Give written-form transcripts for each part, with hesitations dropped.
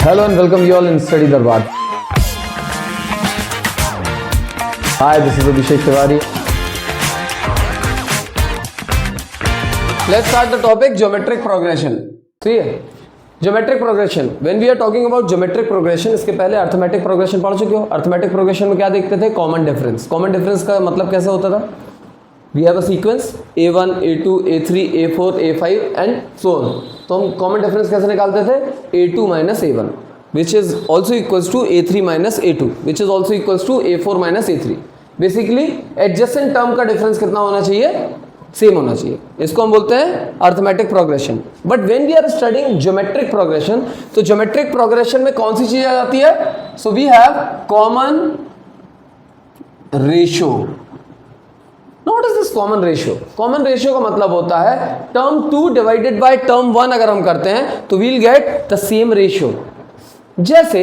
Hello and welcome you all in Study Darbar. Hi, this is Abhishek Tiwari. Let's start the topic geometric progression. ठीक है, geometric progression. When we are talking about geometric progression, इसके पहले arithmetic progression पढ़ चुके हो. Arithmetic progression में क्या देखते थे? Common difference. Common difference का मतलब कैसे होता था? We have a sequence A1, A2, A3, A4, A5 and so on. तो हम कॉमन डिफरेंस कैसे निकालते थे? A2 minus A1 which is also equals to A3 minus A2 which is also equals to A4 minus A3. Basically adjacent term का difference कितना होना चाहिए? Same होना चाहिए. इसको हम बोलते हैं arithmetic progression. But when we are studying geometric progression, तो ज्योमेट्रिक प्रोग्रेशन में कौन सी चीज आ जाती है? So we have common ratio. What is this common ratio? Common ratio का मतलब होता है term 2 divided by term 1 अगर हम करते हैं तो we'll get the same ratio. जैसे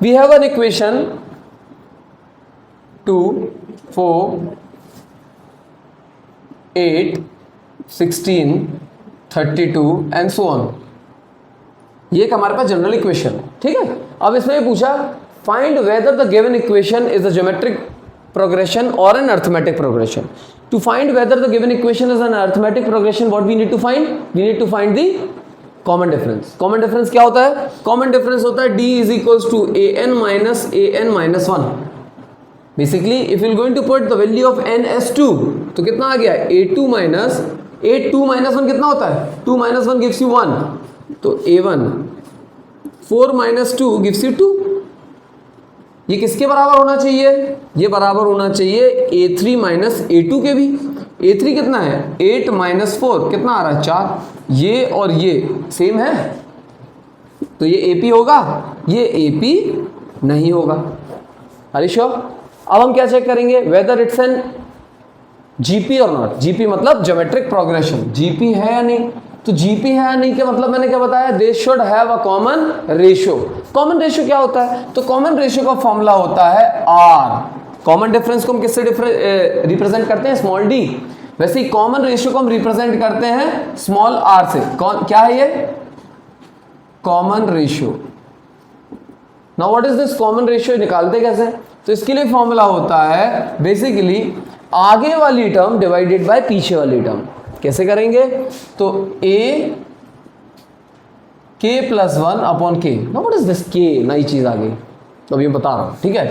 we have an equation 2, 4, 8, 16, 32 and so on. ये एक हमारे पास जनरल इक्वेशन है. ठीक है, अब इसमें ये पूछा find whether the given equation is a geometric progression or an arithmetic progression. To find whether the given equation is an arithmetic progression, what we need to find? We need to find the common difference. Common difference क्या होता है? Common difference होता है D is equals to an minus 1. Basically, if you're going to put the value of n as 2, तो कितना आ गया? A2 minus 1 कितना होता है? 2 minus 1 gives you 1. तो A1 4 minus 2 gives you 2. ये किसके बराबर होना चाहिए? ये बराबर होना चाहिए A3 माइनस A2 के भी. A3 कितना है? 8 माइनस 4 कितना आ रहा है? 4. ये और ये सेम है तो ये AP होगा, ये AP नहीं होगा. Are you sure? अब हम क्या चेक करेंगे? वेदर इट्स एन GP और नॉट. GP मतलब ज्योमेट्रिक प्रोग्रेशन. GP है या नहीं? तो GP है या नहीं के मतलब मैंने क्या बताया? They should have a common ratio. Common ratio क्या होता है? तो कॉमन रेशियो का फॉर्मूला होता है R. कॉमन डिफरेंस को हम किससे रिप्रेजेंट करते हैं? Small d. वैसे ही कॉमन रेशियो को हम रिप्रेजेंट करते हैं स्मॉल r से. क्या है ये? Common ratio. Now what is this common ratio? निकालते कैसे? तो इसके लिए फॉर्मूला होता है बेसिकली आगे वाली टर्म डिवाइडेड बाय पीछे वाली टर्म. कैसे करेंगे? तो a k plus 1 upon k. Now what is this k? नई चीज आ गई तो अभी मैं बता रहा हूं. ठीक है,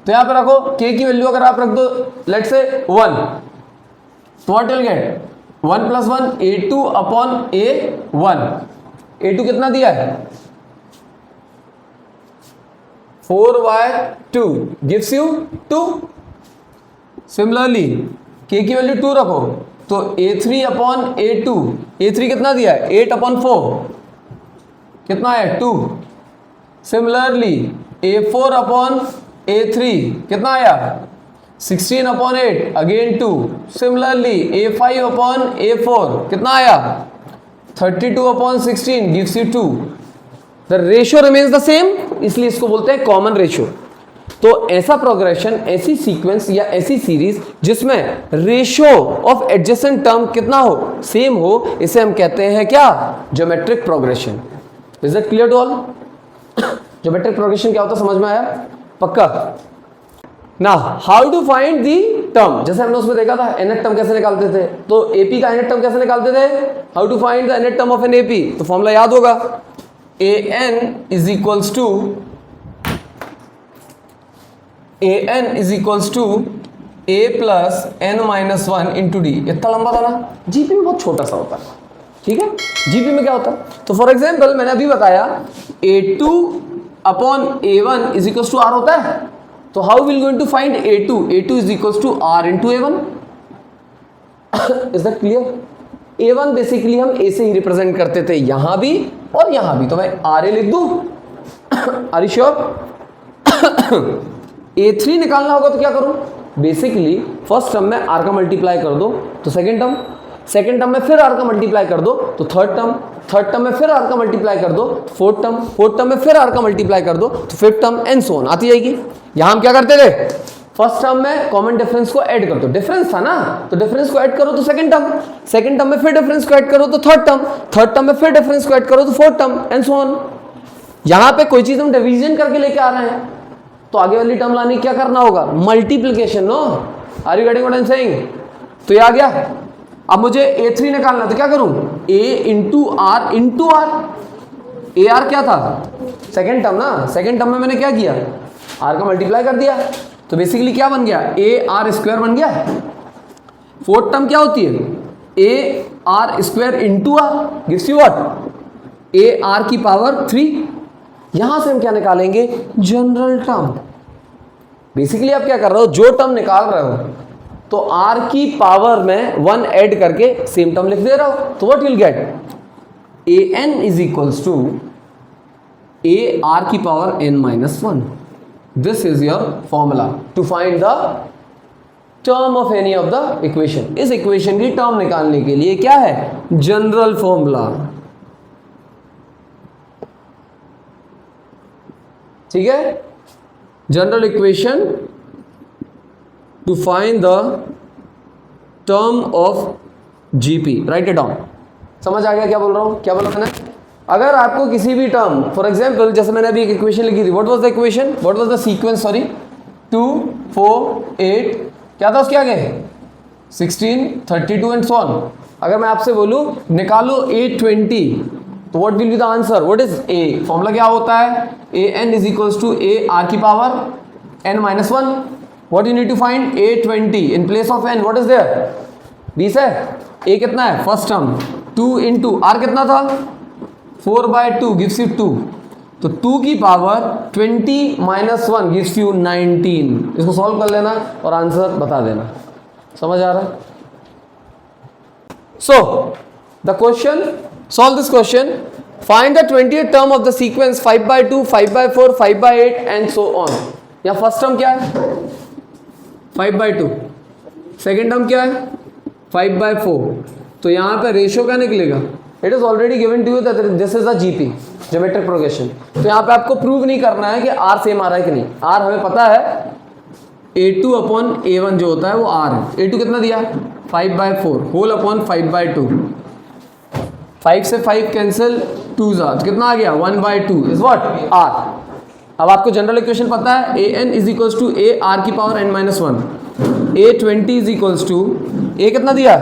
तो यहां पे रखो k की वैल्यू अगर आप रख दो लेट्स से 1, तो what will gate? 1 plus 1 a2 upon a1. a2 कितना दिया है? 4/2 गिव्स यू 2. सिमिलरली k की वैल्यू 2 रखो तो A3 अपॉन A2. A3 कितना दिया है? 8 अपॉन 4 कितना है? 2. सिमिलरली A4 अपॉन A3 कितना आया? 16 upon 8 again 2. Similarly A5 upon A4 कितना आया? 32 upon 16 gives you 2. The ratio remains the same, इसलिए इसको बोलते हैं कॉमन रेशियो. तो ऐसा प्रोग्रेशन, ऐसी सीक्वेंस या ऐसी सीरीज जिसमें रेशियो ऑफ एडजेसेंट टर्म कितना हो? सेम हो, इसे हम कहते हैं क्या? Geometric progression. Is that clear to all? Geometric progression क्या होता है? समझ में आया? पक्का? ना how to find the term? जैसे हमने उसमें देखा था nth टर्म कैसे निकालते थे, तो AP का nth टर्म कैसे निकालते थे? How to find the nth term of an AP? तो फॉर्मूला याद होगा, an is equals to a plus n minus 1 into D. इतना लंबा था ना. जीपी में बहुत छोटा सा होता है. ठीक है, जीपी में क्या होता है? तो फॉर एग्जाम्पल मैंने अभी बताया a2 upon a1 is equals to r होता है. तो how will going to find a2? a2 is equals to r into a1. Is that clear? a1 basically हम a से ही रिप्रेजेंट करते थे यहां भी और यहां भी, तो मैं ra लिख दूं. Are you sure? A3 निकालना होगा तो क्या करूं? बेसिकली फर्स्ट टर्म में r का मल्टीप्लाई कर दो तो सेकंड टर्म में फिर r का मल्टीप्लाई कर दो तो थर्ड टर्म में फिर r का मल्टीप्लाई कर दो तो फोर्थ टर्म में फिर r का मल्टीप्लाई कर दो तो fifth term and so on आती जाएगी. यहां हम क्या करते थे? फर्स्ट टर्म में कॉमन डिफरेंस को ऐड कर दो. डिफरेंस था ना, तो डिफरेंस को ऐड करो तो सेकंड टर्म में फिर डिफरेंस को ऐड करो तो थर्ड टर्म में फिर डिफरेंस को ऐड करो तो fourth term and so on. यहां पे कोई चीज हम डिवीजन करके लेके आ रहे हैं तो आगे वाली टर्म लाने क्या करना होगा, multiplication. No, are you getting what I am saying? तो ये आ गया। अब मुझे A3 निकालना, तो क्या करूं, A into R into R. A R क्या था, सेकेंड टर्म ना, सेकेंड टर्म में मैंने क्या किया, आर का मल्टीप्लाई कर दिया, तो बेसिकली क्या बन गया, ए आर स्क्वायर बन गया। फोर्थ टर्म क्या होती है, A R square into R gives you what, A R की पावर 3। यहां से हम क्या निकालेंगे, जनरल टर्म। बेसिकली आप क्या कर रहे हो, जो टर्म निकाल रहे हो तो आर की पावर में 1 ऐड करके सेम टर्म लिख दे रहा हो, तो what will get, A N is equals to A R की power n minus 1। This is your formula to find the term of any of the equation. इस equation की term निकालने के लिए क्या है, जनरल फॉर्मूला। ठीक है, general equation to find the term of GP, write it down. समझ आ गया क्या बोल रहा हूं, क्या बोला मैंने? अगर आपको किसी भी टर्म, फॉर एग्जाम्पल जैसे मैंने अभी एक इक्वेशन लिखी थी, what was the equation, what was the sequence, sorry, 2 4 8, क्या था उसके आगे, 16 32 एंड सो ऑन। अगर मैं आपसे बोलूं निकालो A20, तो what will be the answer, what is A, formula क्या होता है, A N is equals to A R की power n minus 1। What you need to find, A20 in place of n, what is there, 20 है, a कितना है, first term, 2 into are कितना था, 4/2 gives you 2, तो 2 की पावर 20 माइनस 1 गिव्स यू 19। इसको solve कर लेना और आंसर बता देना। समझ आ रहा है? So the question, solve this question, find the 20th term of the sequence 5/2 5/4 5/8 and so on. या फर्स्ट टर्म क्या है, 5/2, सेकेंड टर्म क्या है, 5/4, तो यहां पे रेशियो क्या निकलेगा, it is already given to you that this is a GP, geometric progression. तो यहां पे आपको प्रूव नहीं करना है कि आर सेम आ रहा है कि नहीं, आर हमें पता है, A2 अपॉन A1 जो होता है वो आर है। A2 कितना दिया, 5/4 होल अपॉन 5/2, 5 से 5 कैंसिल, 2 जा, कितना आ गया, 1/2 इज व्हाट, आर। अब आपको जनरल इक्वेशन पता है, A N is equals to A R की power n minus 1, A20 is equals to, A कितना दिया,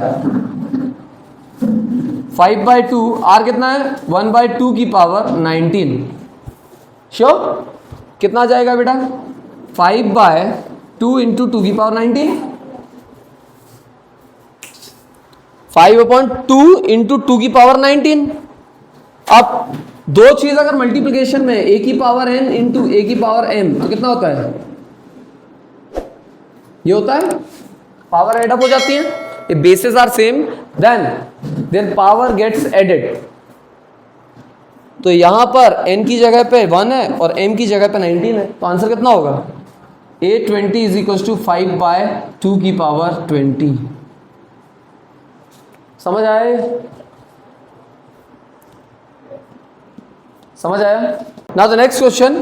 5/2, आर कितना है, 1/2 की पावर 19। श्योर, कितना जाएगा बेटा, 5/2 इंटू 2 की पावर 19, 5/2 इंटू 2 की पावर 19। अब दो चीज अगर मल्टीप्लीकेशन में, a की पावर n इंटू a की पावर m, तो कितना होता है, ये होता है, पावर एड अप हो जाती है, ये bases are same, then power gets added. तो यहां पर n की जगह पे 1 है और m की जगह पे 19 है, तो आंसर कितना होगा, A20 इज इक्वल टू 5/2 की पावर 20। समझ आया, समझ आया? Now the next question,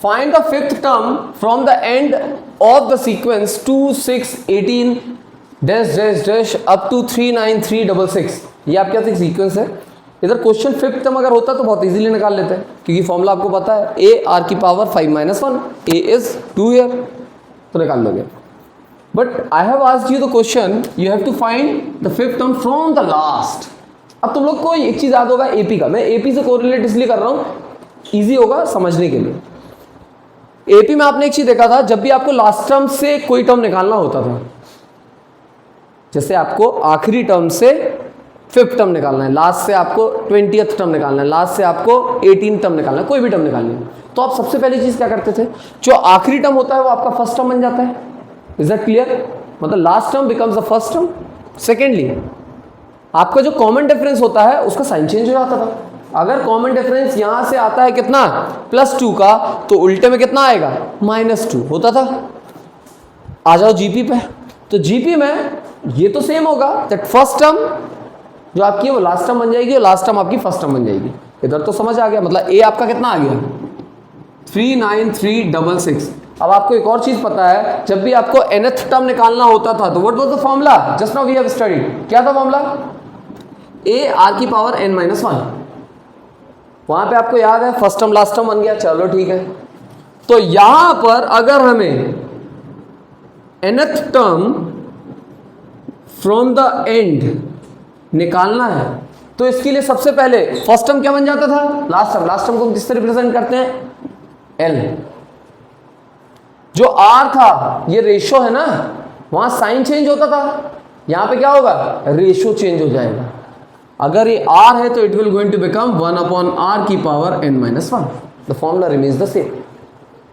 find the fifth term from the end of the sequence 2 6 18 dash dash dash up to 39366। ये आपके पास एक सीक्वेंस है, इधर क्वेश्चन फिफ्थ टर्म अगर होता तो बहुत इजीली निकाल लेते हैं, क्योंकि फॉर्मूला आपको पता है, ए आर की power 5 minus 1, A is 2 here, तो निकाल लोगे। But I have asked you the question, you have to find the fifth term from the last. अब तुम लोग को एक चीज याद होगा एपी का, मैं एपी से कोरिलेट इसलिए कर रहा हूं, इजी होगा समझने के लिए। एपी में आपने एक चीज देखा था, जब भी आपको लास्ट टर्म से कोई टर्म निकालना होता था, जैसे आपको आखिरी टर्म से फिफ्थ टर्म निकालना है, लास्ट से आपको 20th टर्म निकालना है, लास्ट से आपको 18th टर्म निकालना है, कोई भी टर्म निकालनी है, तो आप सबसे पहली चीज क्या करते थे, जो आखिरी टर्म होता है वो आपका फर्स्ट टर्म बन जाता है। Is that clear? मतलब last term becomes the first term. Secondly, आपका जो कॉमन डिफरेंस होता है उसका साइन चेंज हो जाता था। अगर कॉमन डिफरेंस यहां से आता है कितना, +2 का, तो उल्टे में कितना आएगा, -2 होता था। आ जाओ जीपी पे, तो जीपी में ये तो सेम होगा, दैट फर्स्ट टर्म जो आपकी है वो लास्ट टर्म बन जाएगी और लास्ट टर्म आपकी फर्स्ट टर्म बन जाएगी। इधर तो समझ आ गया, मतलब ए आपका कितना आ गया, 39366। अब आपको एक और चीज पता है, जब भी आपको nth टर्म निकालना होता था तो what was the formula, just now we have studied, क्या था फॉर्मूला, ए आर की पावर n माइनस 1। वहां पे आपको याद है फर्स्ट टर्म लास्ट टर्म बन गया, चलो ठीक है। तो यहां पर अगर हमें nth term from the and निकालना है तो इसके लिए सबसे पहले फर्स्ट टर्म क्या बन जाता था, लास्ट टर्म को किससे रिप्रेजेंट करते हैं, L। जो R था ये रेशो है ना, वहां साइन चेंज होता था, यहां पे क्या होगा, रेशो चेंज हो जाएगा। अगर ये R है तो it will going to become 1/r की power n-1। The formula remains the same.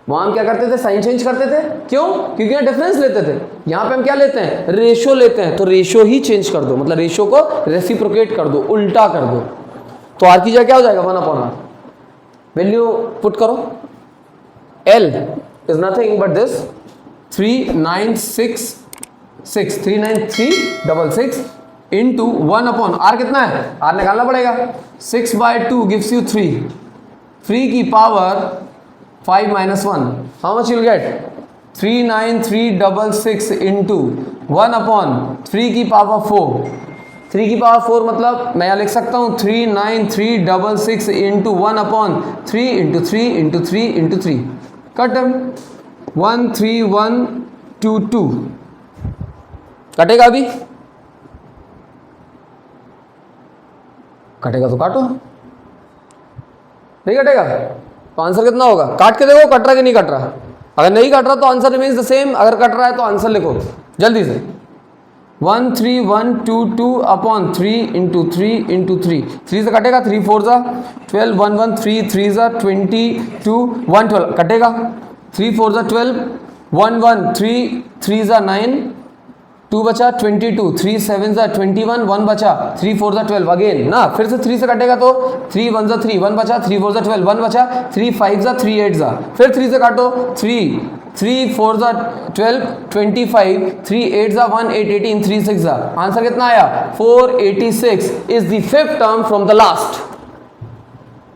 वहां हम क्या करते थे, साइन चेंज करते थे, क्यों, क्योंकि यहाँ डिफरेंस लेते थे। यहां पे हम क्या लेते हैं, रेशो लेते हैं, तो रेशो ही चेंज कर दो, मतलब रेशो को रेसिप्रोकेट कर दो, उल्टा कर दो। तो R की जगह क्या हो जाएगा, 1/r। वैल्यू पुट करो, L is nothing but this 39366 into 1/r कितना है, R निकालना पड़ेगा, 6/2 gives you 3 की power 5-1, how much you'll get, 39366 into 1/3 की पावर 4, 3 की पावर 4 मतलब मैं यहाँ लिख सकता हूँ 39366 into 1/3 into 3 into 3 into 3, cut 13122 कटेगा, अभी कटेगा तो काटो, नहीं कटेगा तो आंसर कितना होगा, काट के देखो कट रहा कि नहीं कट रहा। अगर नहीं कट रहा तो आंसर रिमेन्स द सेम, अगर कट रहा है तो आंसर लिखो जल्दी से, 13122/3 into 3 into 3, 3 से कटेगा, 3 4 जा 12, 1 1 3 3 जा 22 112 कटेगा, 3 4 जा 12, 1 1 3 3 जा 9, 2 बचा 22, 3 7 जा 21, 1 बचा, 3 4 जा 12 अगेन ना, फिर से 3 से कटेगा तो 3 1 जा 3, 1 बचा, 3 4 जा 12, 1 बचा, 3 5 जा 3 8 जा, फिर 3 से काटो, 3 4 जा 12 25, 3 8 जा 1 8 18, 3 6 जा, आंसर कितना आया 486 is the fifth term from the last.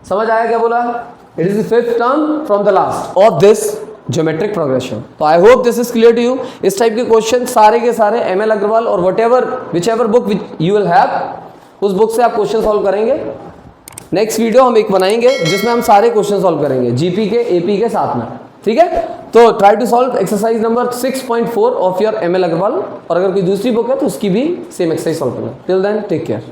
समझ आया क्या बोला, it is the fifth term from the last of this geometric progression. तो I hope this is clear to you. इस टाइप के क्वेश्चन सारे के सारे ML अग्रवाल और whichever book you will have, उस बुक से आप क्वेश्चन सॉल्व करेंगे। नेक्स्ट वीडियो हम एक बनाएंगे जिसमें हम सारे क्वेश्चन सॉल्व करेंगे, जीपी के AP के साथ में, ठीक है। तो try to solve exercise number 6.4 of your ML Agarwal, और अगर कोई दूसरी बुक है तो उसकी भी सेम एक्सरसाइज सॉल्व करना। Till then take care.